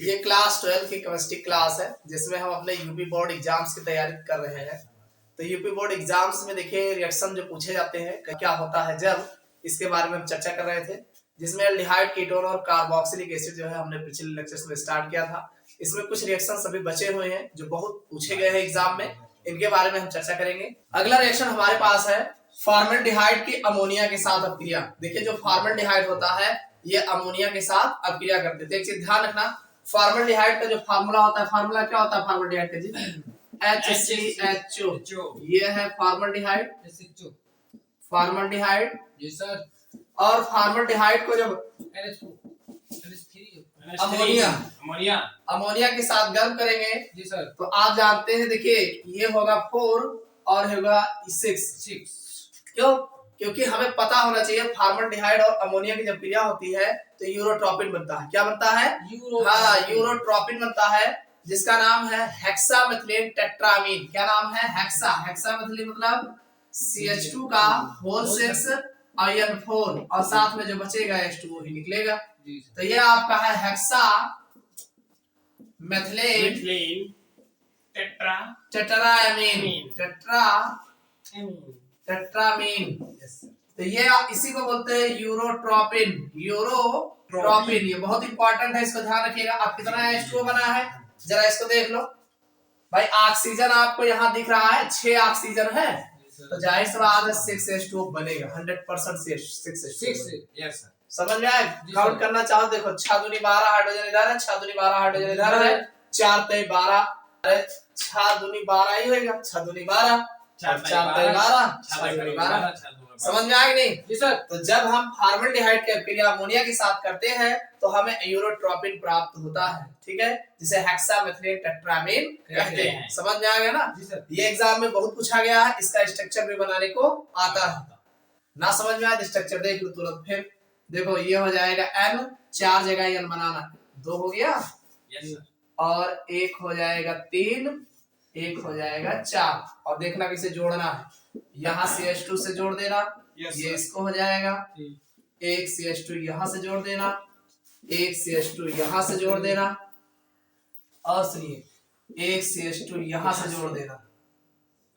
ये क्लास 12 की chemistry class है जिसमें हम अपने यूपी बोर्ड एग्जाम्स की तैयारी कर रहे हैं। तो यूपी बोर्ड एग्जाम्स में देखिए रिएक्शन जो पूछे जाते हैं क्या होता है जब, इसके बारे में हम चर्चा कर रहे थे, जिसमें एल्डिहाइड, कीटोन और कार्बोक्सिलिक एसिड जो है हमने पिछले लेक्चर्स में स्टार्ट किया था। इसमें कुछ रिएक्शन सभी बचे हुए हैं जो बहुत पूछे गए हैं एग्जाम में, इनके बारे में हम चर्चा करेंगे। अगला रिएक्शन हमारे पास है फॉर्मल्डिहाइड की अमोनिया के साथ अपक्रिया। देखिए जो फॉर्मल्डिहाइड होता है ये अमोनिया के साथ अपक्रिया करते थे। एक चीज ध्यान रखना, फॉर्मल्डिहाइड का जो फार्मूला होता है, फार्मूला क्या होता है फॉर्मल्डिहाइड का जी? HCHO। ये है फॉर्मल्डिहाइड, फॉर्मल्डिहाइड जी सर। और फॉर्मल्डिहाइड को जब अमोनिया के साथ गर्म करेंगे जी सर, तो आप जानते हैं देखिए ये होगा 4 और होगा 6। क्यों? क्योंकि हमें पता होना चाहिए फॉर्मल्डिहाइड और अमोनिया की जब क्रिया होती है तो यूरोट्रोपिन बनता है। क्या बनता है? यूरोट्रोपिन बनता है, जिसका नाम है हेक्सामेथिलीन टेट्रामीन। क्या नाम है? हेक्सामेथिलीन मतलब CH2 का होल 6 आयन 4 और साथ में जो बचेगा H2O ही निकलेगा। तो ये आपका है हेक्सा मेथिलीन टेट्रामीन। तो ये इसी को बोलते हैं यूरोट्रोपिन। ये बहुत इंपॉर्टेंट है, इसको ध्यान रखिएगा। अब कितना H2O बना है जरा इसको देख लो भाई। ऑक्सीजन आपको यहाँ दिख रहा है 6 ऑक्सीजन है, तो जाहिर सी बात है 6 H2O बनेगा 100% 6। समझ में आए? काउंट करना चाहो देखो, 6 दूनी 12 हाइड्रोजन इधर है, 6 दूनी 12 हाइड्रोजन इधर है, 4 तेई 12, अरे 6 दूनी 12 ही होगा, 6 दूनी 12, 4 तेई 12, 6 दूनी 12। समझ में आया नहीं जी सर? तो जब हम फॉर्मल्डिहाइड की अपक्रिया अमोनिया के साथ करते हैं तो हमें यूरोट्रोपिन प्राप्त होता है, ठीक है, जिसे हेक्सामेथिलीन टेट्रामीन कहते हैं। समझ में आ गया ना जी सर? ये एग्जाम में बहुत पूछा गया है, इसका स्ट्रक्चर भी बनाने को आता है। ना समझ में आया तो स्ट्रक्चर देख लो तुरंत। फिर देखो ये हो जाएगा N, 4 जगह N बनाना, 2 हो गया और 1 हो जाएगा 3, 1 हो जाएगा 4, और देखना किसे जोड़ना है। यहाँ CH2 से जोड़ देना, ये इसको हो जाएगा, एक CH2 यहाँ से जोड़ देना, एक CH2 यहाँ से जोड़ देना, और सुनिए एक CH2 यहाँ से जोड़ देना,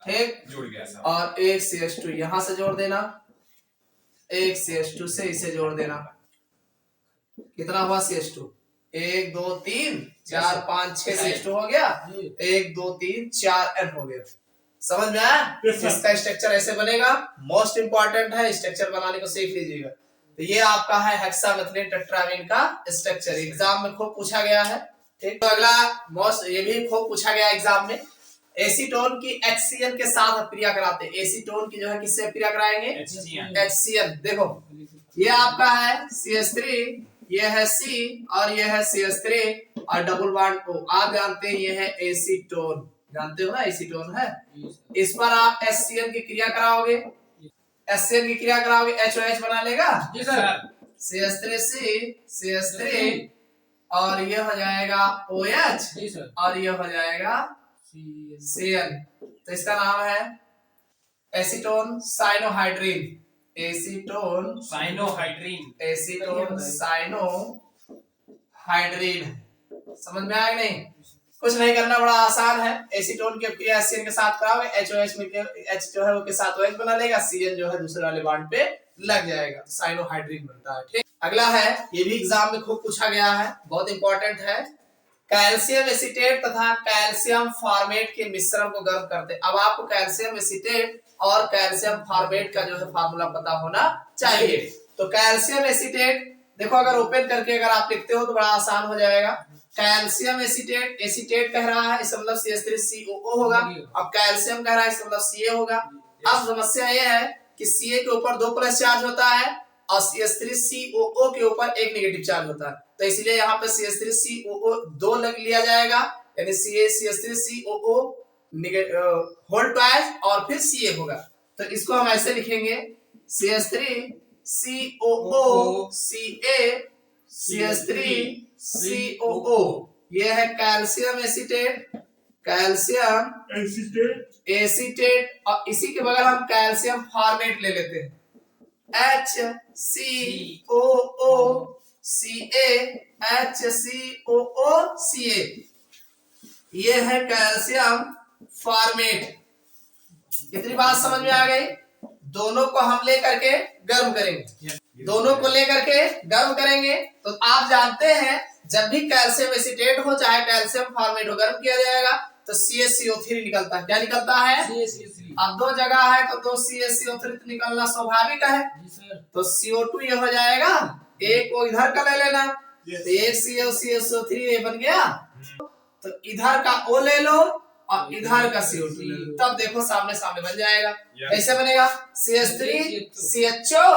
ठीक, जुड़ गया। और एक CH2 यहाँ से जोड़ देना, एक CH2 से इसे जोड़ देना। कितना हुआ CH2? 1 2 3 4 5 6 CH2 हो गया। 1 2 3 4 N हो गया। समझ में आया? इसका स्ट्रक्चर ऐसे बनेगा, मोस्ट इंपॉर्टेंट है, स्ट्रक्चर बनाने को सीख लीजिएगा। तो ये आपका है हेक्सामेथिलीन टेट्रामीन का स्ट्रक्चर, एग्जाम में खूब पूछा गया है, ठीक। तो अगला मोस्ट, ये भी खूब पूछा गया एग्जाम में, एसीटोन की HCl के साथ अपक्रिया कराते हैं। एसीटोन की जो है किससे अपक्रिया कराएंगे? HCl। देखो ये आपका है CH3, ये है C और ये है CH3 और डबल बॉन्ड O। आप जानते हैं ये है एसीटोन, जानते हो ना एसीटोन है। इस पर आप HCl की क्रिया कराओगे, HCl की क्रिया कराओगे, HOH बना लेगा जी सर। CH3C, CH3 और ये हो जाएगा OH और ये हो जाएगा Cl। तो इसका नाम है एसीटोन साइनोहाइड्रीन। Acetone cyanohydrin. समझ में आया नहीं? कुछ नहीं करना, बड़ा आसान है। एसीटोन की अपक्रिया HCl के साथ कराओगे, HOH मिलकर H जो है वो के साथ OH बना लेगा, Cl जो है दूसरे वाले बॉन्ड पे लग जाएगा, साइनोहाइड्रीन बनता है, ठीक। अगला है, ये भी एग्जाम में खूब पूछा गया है, बहुत इंपॉर्टेंट है, कैल्शियम एसीटेट तथा कैल्शियम फॉर्मेट के मिश्रण को गर्म करते। अब आपको कैल्शियम एसीटेट और कैल्शियम फॉर्मेट का जो है फार्मूला पता होना चाहिए। तो कैल्शियम एसीटेट देखो, अगर ओपन करके अगर आप लिखते हो तो बड़ा आसान हो जाएगा। कैल्शियम एसीटेट, एसीटेट कह रहा है इसका मतलब CH3COO होगा, अब कैल्शियम कह रहा है इसका मतलब Ca होगा। अब समस्या ये है कि Ca के ऊपर 2 प्लस चार्ज होता है और CH3COO के ऊपर 1 नेगेटिव चार्ज होता है, तो इसलिए यहाँ पे CH3COO 2 लग लिया जाएगा, यानी CH3COO होल ट्वाइस और फिर Ca होगा। तो इसको हम ऐसे लिखेंगे CH3COO Ca CH3COO। ये है कैल्शियम एसीटेट, और इसी के बगल हम कैल्शियम फॉर्मेट ले लेते हैं HCOO CaHCOO ये है कैल्शियम फॉर्मेट। कितनी बात समझ में आ गई? दोनों को हम लेकर के गर्म करेंगे, दोनों को लेकर के गर्म करेंगे। तो आप जानते हैं जब भी कैल्शियम एसीटेट हो चाहे कैल्शियम फॉर्मेट हो, गर्म किया जाएगा तो CaCO3 निकलता है। क्या निकलता है? अब दो जगह है तो दो CaCO3 निकलना स्वाभाविक है। तो CO2 ये हो जाएगा, एक को इधर का ले लेना, तो एक CaCO3 बन गया। तो इधर का O ले लो और इधर का CO2, तब देखो सामने सामने बन जाएगा। कैसे बनेगा? CH3CHO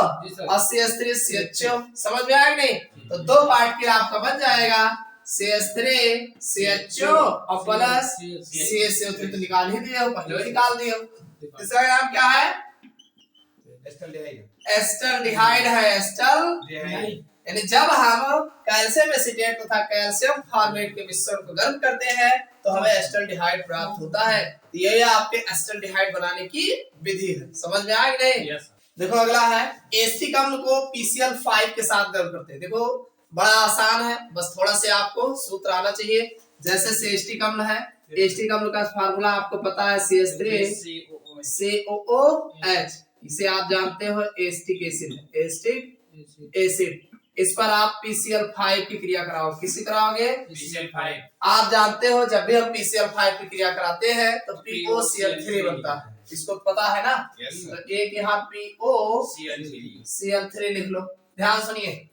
और CH3CHO। समझ में आया नहीं? तो दो पार्ट के लिए आपका बन जाएगा CH3CHO और प्लस CaCO3। तो निकाल ही दिए हो, पहले निकाल दिए हो। इसका नाम क्या है? एस्टल्डिहाइड है। एस्टल्डिहाइड यानी जब हम कैल्शियम एसीटेट तथा कैल्शियम फॉर्मेट के मिश्रण को गर्म करते हैं तो हमें एस्टल्डिहाइड प्राप्त होता है। तो ये आपके एस्टल्डिहाइड बनाने की विधि है। समझ में आया कि नहीं? देखो अगला है एसिटिक अम्ल को PCl5 के साथ गर्म करते हैं। देखो बड़ा आसान है, बस थोड़ा से आपको सूत्र आना चाहिए। जैसे से एसिटिक अम्ल है, एसिटिक अम्ल का फार्मूला आपको पता है CH3COOH। इसे आप जानते हो एसिटिक एसिड, एसिटिक एसिड। इस पर आप PCl5 की क्रिया कराओ। किसकी कराओगे? PCl5। आप जानते हो जब भी हम PCl5 की क्रिया कराते हैं तो POCl3 बनता है। इसको पता है ना? तो एक यहाँ POCl3 लिख लो। ध्यान सुनिए,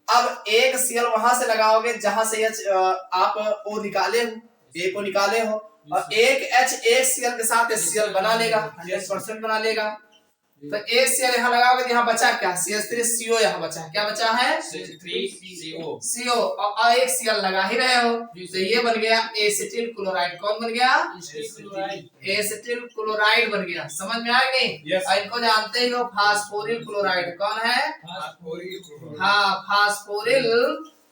अब एक Cl वहां से लगाओगे जहां से आप O निकाले हो, A को निकाले हो, और एक H एक Cl के साथ Cl बना लेगा, 100% बना लेगा। तो एक Cl यहाँ लगाओगे तो यहाँ बचा क्या? CH3CO यहाँ बचा है। क्या बचा है? CO। और एक Cl लगा ही रहे हो तो ये बन गया एसिटिल क्लोराइड। कौन बन गया? एसिटिल क्लोराइड बन गया। समझ में आया नहीं? और इनको जानते ही हो फास्फोरिल क्लोराइड। कौन है? हाँ, फास्फोरिल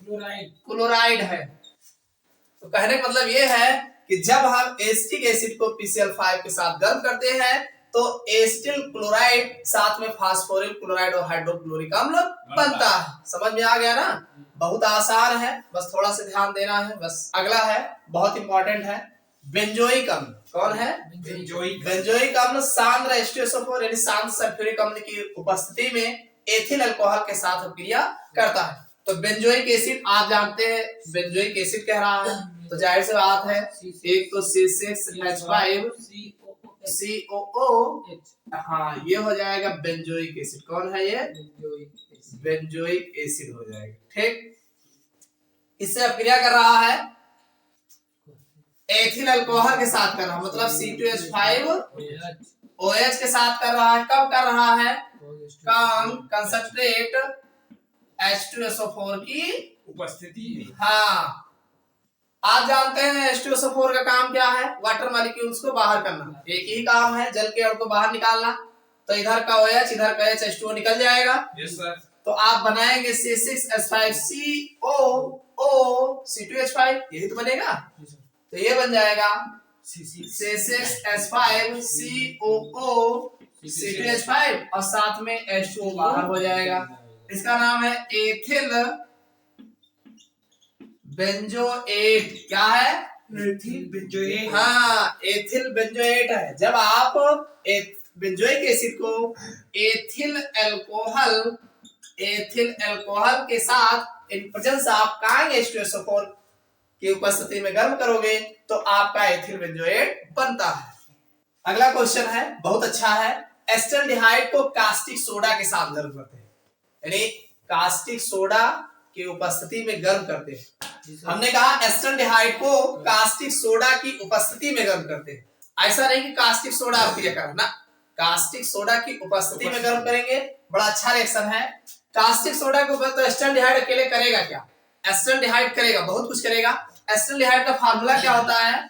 क्लोराइड है। तो कहने का मतलब ये है कि जब हम एसिटिक एसिड को PCl5 के साथ गर्म करते हैं तो एसिटिल क्लोराइड साथ में फास्फोरिल क्लोराइड और हाइड्रोक्लोरिक अम्ल बनता है। समझ में आ गया ना? बहुत आसान है, बस थोड़ा सा ध्यान देना है बस। अगला है बहुत इंपॉर्टेंट है बेंजोइक अम्ल। कौन है? बेंजोइक अम्ल सांद्र H2SO4 यानी सांद्र सल्फ्यूरिक अम्ल की उपस्थिति में एथिल अल्कोहल के साथ क्रिया करता है। तो बेंजोइक एसिड आप जानते हैं, बेंजोइक एसिड कह रहा है तो जाहिर सी बात है एक तो C6H5COO, हाँ ये हो जाएगा बेंजोइक एसिड। कौन है ये? बेंजोइक एसिड हो जाएगा। ठीक, इससे अब क्रिया कर रहा है एथिल अल्कोहल के साथ कर रहा है, मतलब C2H5OH के साथ कर रहा है। कब कर रहा है? कम कंसंट्रेट H2SO4 की उपस्थिति में। हाँ, आप जानते हैं H2SO4 का काम क्या है? वाटर मॉलिक्यूल्स को बाहर करना। एक ही काम है, जल के अणु को बाहर निकालना। तो इधर का OH इधर का H2O निकल जाएगा। Yes sir. तो आप बनाएंगे C6H5COO C2H5, यही तो बनेगा। तो ये बन जाएगा C6H5COO C2H5 और साथ में H2O बाहर हो जाएगा। इसका नाम है एथिल बेंजोएट। क्या है? Ethyl benzoate. हाँ, एथिल बेंजोएट है। जब आप बेंजोइक एसिड को एथिल अल्कोहल के साथ in presence of kind H2SO4 की उपस्थिति में गर्म करोगे तो आपका एथिल बेंजोएट बनता है। अगला क्वेश्चन है बहुत अच्छा है। एस्टल्डिहाइड को कास्टिक सोडा के साथ गर्म करते हैं, यानी कास्टिक सोडा की उपस्थिति में गर्म करते हैं। हमने कहा एस्टल्डिहाइड को कास्टिक सोडा की उपस्थिति में गर्म करते हैं। ऐसा नहीं कि कास्टिक सोडा आप क्रिया करना, कास्टिक सोडा की उपस्थिति में गर्म करेंगे। बड़ा अच्छा रिएक्शन है। कास्टिक सोडा के ऊपर तो एस्टल्डिहाइड अकेले करेगा क्या? एस्टल्डिहाइड करेगा, बहुत कुछ करेगा। एस्टल्डिहाइड का फार्मूला क्या होता है?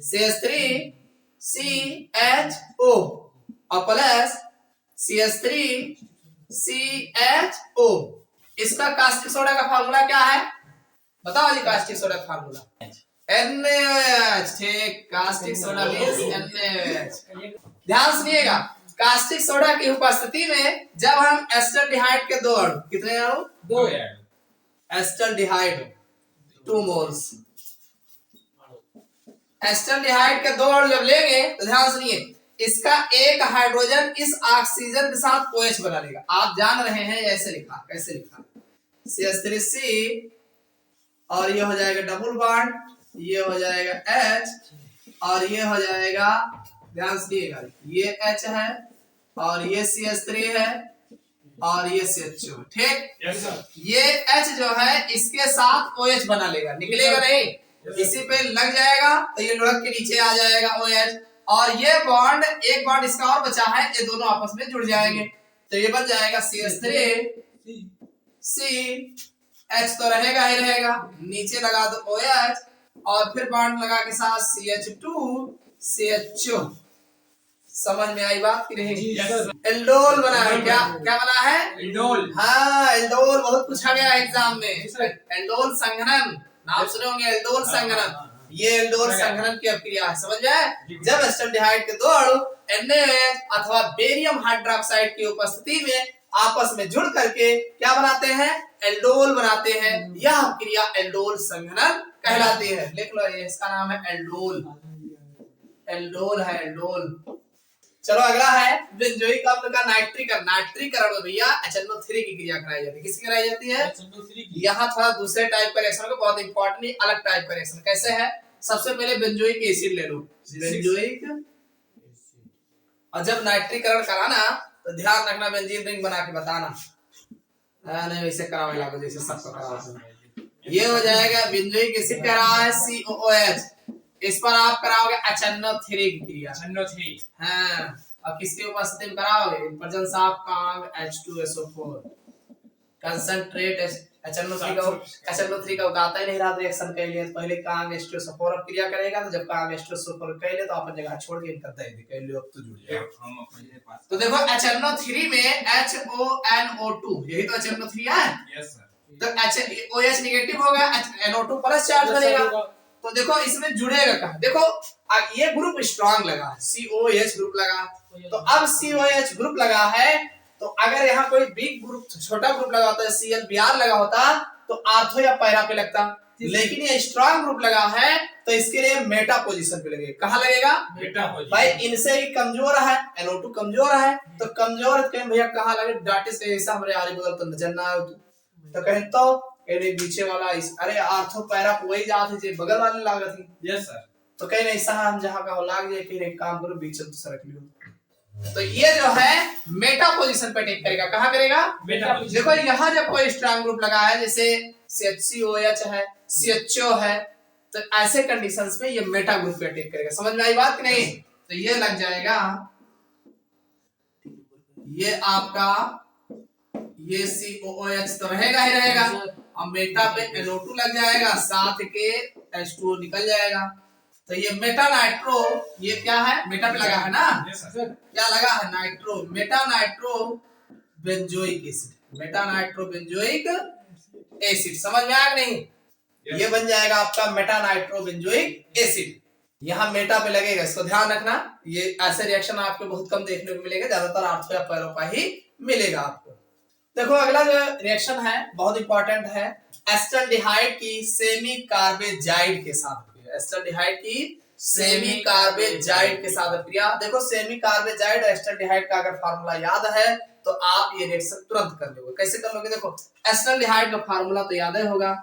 CH3CHO और प्लस CH3CHO। इसका कास्टिक सोडा का फार्मूला क्या है? बताओ जी, कास्टिक सोडा का फार्मूला NaOH। ठीक, कास्टिक सोडा मींस NaOH। ध्यान सुनिएगा, कास्टिक सोडा की उपस्थिति में जब हम एस्टल्डिहाइड के दो अणु, कितने अणु? दो, एस्टल्डिहाइड 2 मोल्स। एस्टल्डिहाइड के 2 अणु जब लेंगे तो ध्यान सुनिए, इसका एक हाइड्रोजन इस ऑक्सीजन के साथ OH बना लेगा। आप जान रहे हैं ऐसे लिखा, कैसे लिखा, CH3C और ये हो जाएगा डबल बॉन्ड, ये हो जाएगा H और ये हो जाएगा, ध्यान सुनिएगा, ये H है और ये CH3 है और ये CH2, ठीक। Yes sir. ये H जो है इसके साथ OH बना लेगा, निकलेगा नहीं, इसी पे लग जाएगा तो ये लुढ़क के नीचे आ जाएगा OH, और ये बॉन्ड, एक बॉन्ड इसका और बचा है, ये दोनों आपस में जुड़ जाएंगे तो ये बन जाएगा CH3 C, H तो रहेगा ही रहेगा, नीचे लगा दो OH और फिर बॉन्ड लगा के साथ CH2 CH2। समझ में आई बात कि नहीं? एल्डोल बना है, क्या क्या बना है? एल्डोल। हाँ, एल्डोल बहुत पूछा गया एग्जाम में। एल्डोल संघनन नाम सुने होंगे, एल्डोल संघनन, ये एल्डोल संघनन की अभिक्रिया है, समझ में आया? जब एस्टल्डिहाइड के 2 अणु NaOH अथवा बेरियम हाइड्रोक्साइड की उपस्थिति में आपस में जुड़ करके क्या बनाते हैं? एल्डोल बनाते हैं। यह अभिक्रिया एल्डोल संघनन कहलाती है। लिख लो, ये इसका नाम है एल्डोल, एल्डोल है एल्डोल। चलो अगला है बेंजोइक अम्ल का नाइट्रीकरण। नाइट्रीकरण में भैया HNO3 की क्रिया कराई जाती है। किसकी कराई जाती है? यहाँ थोड़ा दूसरे टाइप का रिएक्शन, बहुत इंपॉर्टेंट अलग टाइप का रिएक्शन। कैसे है? सबसे पहले बेंजोइक एसिड ले लो, बेंजोइक, और जब नाइट्रीकरण कराना तो ध्यान रखना, बेंजीन रिंग बना के बताना, नहीं वैसे करावे लागो जैसे सबको करावा। ये हो जाएगा बेंजोइक एसिड कह रहा है COOH, इस पर आप कराओगे HNO3 की क्रिया, HNO3। हाँ, और किसकी उपस्थिति में कराओगे? Presence of Kong H2SO4, concentrate HNO3 का उगाता ही नहीं रहा रिएक्शन के लिए, पहले कांग H2SO4 अब क्रिया करेगा, तो जब कांग H2SO4 कर ले तो अपन जगह छोड़ के इनका दे दे कर ले, अब तो जुड़ जाएगा। हम अपने पास तो देखो HNO3 में HONO2, यही तो HNO3 है। Yes sir. तो OH नेगेटिव हो गया, NO2 प्लस चार्ज बनेगा, तो देखो इसमें जुड़ेगा कहाँ? देखो ये ग्रुप स्ट्रांग लगा है, COH ग्रुप लगा, तो अब COH ग्रुप लगा है, तो अगर यहाँ कोई बिग ग्रुप, छोटा ग्रुप लगा होता है, ClBr लगा होता तो आर्थो या पैरा पे लगता, लेकिन ये स्ट्रांग ग्रुप लगा है तो इसके लिए मेटा पोजीशन पे लगेगा। कहाँ लगेगा? Meta position. भाई इनसे ही कमजोर है, NO2 कमजोर है, तो कमजोर कहें भैया कहाँ लगे? डाटिस के ऐसा हमारे आरे बगल तो नजर ना तो कहें तो नीचे वाला इस, अरे आर्थो पैरा वही जात है, बगल वाले लागत थी। Yes sir. तो कहीं नहीं ऐसा हम जहां का हो लाग जाए, कहीं एक काम करो बीच में सरक लियो, तो ये जो है मेटा पोजीशन पे टेक करेगा। कहां करेगा? Meta position. देखो यहां जब कोई स्ट्रांग ग्रुप लगा है, जैसे CHCOH है, CHO है, तो ऐसे कंडीशंस में ये मेटा ग्रुप पे टेक करेगा। समझ में आई बात कि नहीं? तो ये लग जाएगा, ये आपका ये COOH तो रहेगा ही रहेगा, और मेटा पे NO2 लग जाएगा, साथ के H2O निकल जाएगा, तो ये मेटा नाइट्रो, ये क्या है? मेटा पे लगा है ना? Yes sir. क्या लगा है? Nitro, Meta nitro benzoic acid, Meta nitro benzoic acid. समझ में आया नहीं? ये बन जाएगा आपका मेटा नाइट्रो बेंजोइक एसिड। यहाँ मेटा पे लगेगा, इसको ध्यान रखना। ये ऐसे रिएक्शन आपको बहुत कम देखने को मिलेगा, ज्यादातर आर्थो या पैरो का ही मिलेगा आपको। देखो अगला जो रिएक्शन है बहुत इंपॉर्टेंट है, एस्टल्डिहाइड की सेमी कार्बेजाइड के साथ, एस्टल्डिहाइड की सेमी कार्बेजाइड के साथ क्रिया। देखो सेमी कार्बेजाइड एस्टल्डिहाइड का अगर फार्मूला याद है तो आप ये रिएक्शन तुरंत कर लोगे। कैसे कर लोगे? देखो एस्टल्डिहाइड का फार्मूला तो याद ही होगा,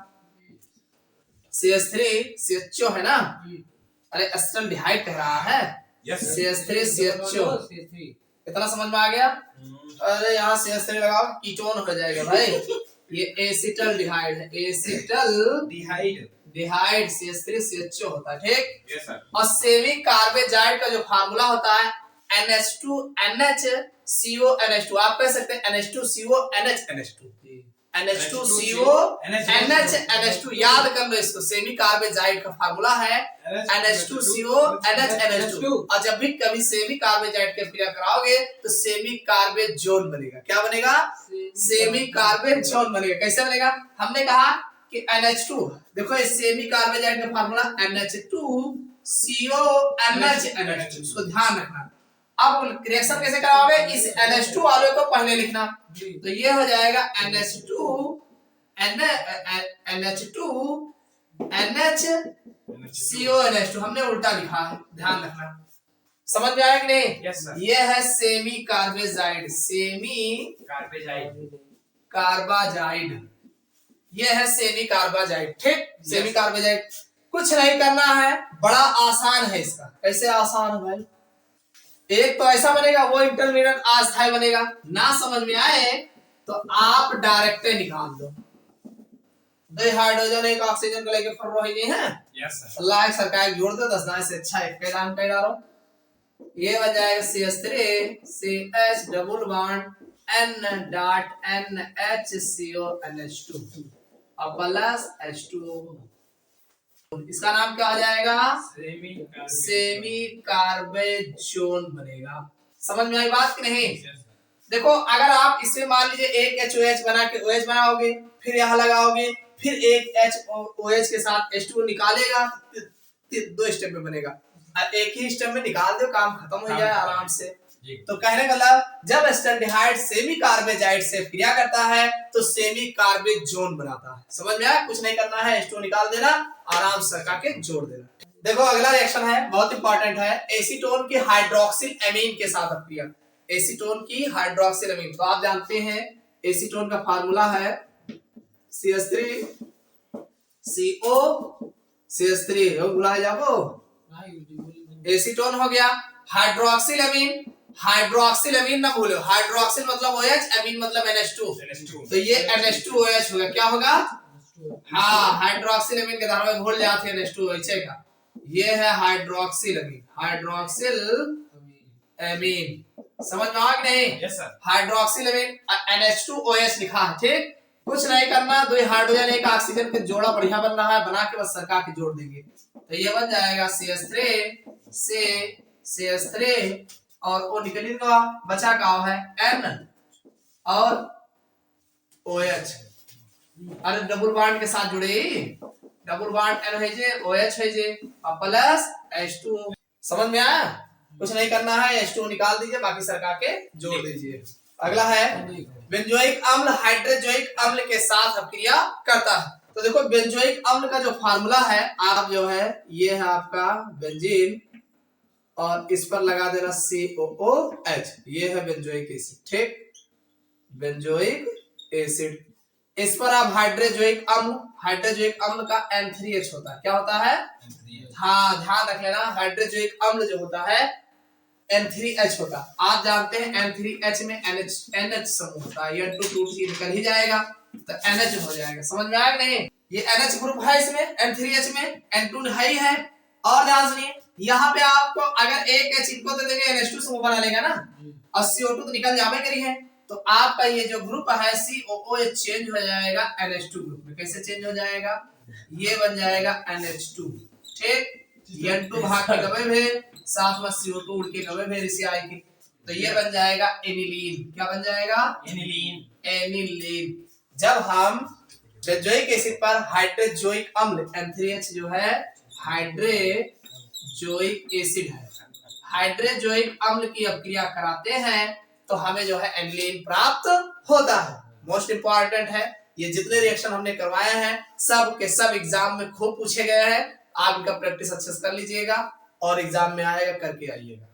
CH3 CHO है ना? अरे एस्टल्डिहाइड कह रहा है, CH3 CHO, इतना समझ में आ गया? अरे यहाँ CH3 लगाओ, कीटोन हो जाएगा भाई, ये एसिटल्डिहाइड है, एसिटल्डिहाइड डिहाइड CH3 CHO होता है, ठीक। Yes sir. और सेमी कार्बेजाइड का जो फार्मूला होता है NH2 NH CO NH2, आप कह सकते हैं NH2CO NH NH2, NH2CO NH NH2, याद कर लो इसको। सेमी कार्बेजाइड का फार्मूला है NH2CO NH NH2, और जब भी कभी सेमी कार्बेजाइड की क्रिया कराओगे तो सेमी कार्बेजोन बनेगा। क्या बनेगा? सेमी कार्बेजोन बनेगा। कैसे बनेगा? हमने कहा कि NH2, देखो इस सेमी कार्बेजाइड का फार्मूला NH2CO NH NH2, इसको ध्यान रखना। अब रिएक्शन कैसे कराओगे? इस NH2 वाले को पहले लिखना, तो ये हो जाएगा NH2 NH2 NHCO NH2 हमने उल्टा लिखा है, ध्यान रखना। समझ में आया कि नहीं? Yes sir. ये है सेमी कार्बेजाइड, सेमी कार्बाजाइड, ये है सेमी कार्बाजाइड। ठीक, सेमी कार्बाजाइड कुछ नहीं करना है, बड़ा आसान है इसका। कैसे आसान है भाई? एक तो ऐसा बनेगा, वो इंटरमीडिएट अस्थायी बनेगा। ना समझ में आए तो आप डायरेक्ट निकाल दो। दो हाइड्रोजन एक ऑक्सीजन को लेके फर रही है। Yes sir. अल्लाह एक सरकार जोड़ दो, 10 ना से अच्छा एक का नाम कह डालो। ये बन जाएगा CH3 CH double bond N dot NHCO NH2 और प्लस H2O। इसका नाम क्या हो जाएगा? सेमी कार्बेजोन बनेगा। समझ में आई बात कि नहीं? देखो अगर आप इसमें मान लीजिए एक HOH बना के OH बनाओगे, फिर यहाँ लगाओगे, फिर एक HOH के साथ H2O निकालेगा, दो स्टेप में बनेगा। एक ही स्टेप में निकाल दो, काम खत्म हो जाए आराम से। तो कहने का मतलब जब एस्टल्डिहाइड सेमी कार्बेजाइड से क्रिया करता है तो सेमी कार्बेजोन बनाता है। समझ में आया? कुछ नहीं करना है, H2O निकाल देना, आराम से सरका के जोड़ देना। देखो अगला रिएक्शन है, बहुत इंपॉर्टेंट है, एसीटोन की हाइड्रोक्सिल एमीन के साथ क्रिया। एसीटोन की हाइड्रोक्सिल एमीन, तो आप जानते हैं एसीटोन का फार्मूला है CH3 CO CH3 बुलाया जाओ। एसीटोन हो गया, हाइड्रोक्सिल एमीन, हाइड्रोक्सिल एमीन ना भूलो, हाइड्रोक्सिल मतलब OH, एमीन मतलब NH2, तो ये NH2OH होगा। क्या होगा? हाँ, हाइड्रोक्सिल एमीन के धारा में घोल जाते हैं NH2OH का। ये है हाइड्रोक्सिल एमीन, हाइड्रोक्सिल एमीन। समझ में आ कि नहीं? Yes sir. Hydroxyl amine NH2OH लिखा है। ठीक, कुछ नहीं करना, दो हाइड्रोजन एक ऑक्सीजन के जोड़ा बढ़िया बन रहा है, बना के बस सरका के जोड़ देंगे। तो ये बन जाएगा CH3 से CH3 और वो निकलेगा, बचा का है N और OH। अरे डबल बॉन्ड के साथ जुड़े, डबल बॉन्ड N है जे, OH है जे और प्लस H2O। समझ में आया? कुछ नहीं करना है, H2O निकाल दीजिए, बाकी सरका के जोड़ दीजिए। अगला है बेंजोइक अम्ल हाइड्रोजोइक अम्ल के साथ क्रिया करता है। तो देखो बेंजोइक अम्ल का जो फार्मूला है, आप जो है ये है आपका बेंजीन और इस पर लगा देना COOH, ये है बेंजोइक एसिड। ठीक, बेंजोइक एसिड, इस पर आप हाइड्रोजोइक अम्ल, हाइड्रोजोइक अम्ल का N3H होता है। क्या होता है? हाँ, ध्यान रख लेना, हाइड्रोजोइक अम्ल जो होता है N3H होता है। आप जानते हैं N3H में NH समूह होता है, ये टूट के निकल ही जाएगा तो NH हो जाएगा। समझ में आया कि नहीं? ये NH ग्रुप है इसमें, N3H में N2 है ही है। और ध्यान सुनिए, यहाँ पे आपको अगर एक H इनको दे देंगे NH2 समूह बना लेगा ना, और CO2 तो निकल जावे करी है, तो आपका ये जो ग्रुप है COOH चेंज हो जाएगा NH2 ग्रुप में। कैसे चेंज हो जाएगा? ये बन जाएगा NH2। ठीक, N2 भाग के गवे भेद, साथ में CO2 उड़ के गवे भेद इसे आएगी, तो ये बन जाएगा एनिलीन। क्या बन जाएगा? एनिलीन। एनिलीन। जब हम बेंजोइक एसिड पर हाइड्रोजोइक अम्ल N3H जो है हाइड्रोजोइक एसिड है, हाइड्रोजोइक अम्ल की अपक्रिया कराते हैं तो हमें जो है एनिलीन प्राप्त होता है। मोस्ट इंपॉर्टेंट है, ये जितने रिएक्शन हमने करवाए हैं सब के सब एग्जाम में खूब पूछे गए हैं। आप इनका प्रैक्टिस अच्छे से कर लीजिएगा और एग्जाम में आएगा, करके आइएगा।